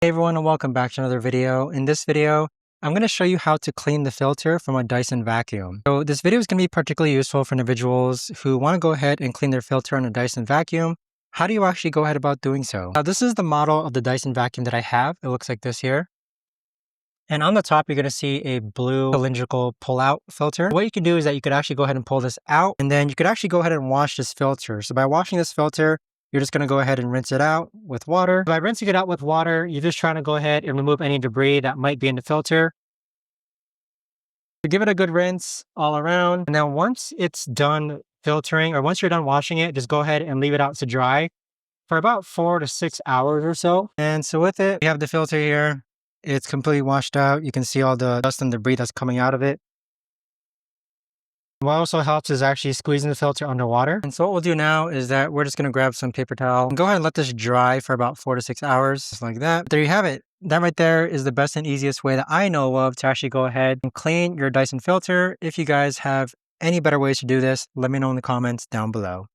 Hey everyone, and welcome back to another video. In this video, I'm going to show you how to clean the filter from a Dyson vacuum. So this video is going to be particularly useful for individuals who want to go ahead and clean their filter on a Dyson vacuum. How do you actually go ahead about doing so? Now this is the model of the Dyson vacuum that I have. It looks like this here. And on the top, you're going to see a blue cylindrical pull-out filter. What you can do is that you could actually go ahead and pull this out, and then you could actually go ahead and wash this filter. So by washing this filter, you're just going to go ahead and rinse it out with water. By rinsing it out with water, you're just trying to go ahead and remove any debris that might be in the filter. So give it a good rinse all around. And then once it's done filtering, or once you're done washing it, just go ahead and leave it out to dry for about 4 to 6 hours or so. And so with it, we have the filter here. It's completely washed out. You can see all the dust and debris that's coming out of it. What also helps is actually squeezing the filter underwater. And so what we'll do now is that we're just going to grab some paper towel and go ahead and let this dry for about 4 to 6 hours, just like that. There you have it. That right there is the best and easiest way that I know of to actually go ahead and clean your Dyson filter. If you guys have any better ways to do this, let me know in the comments down below.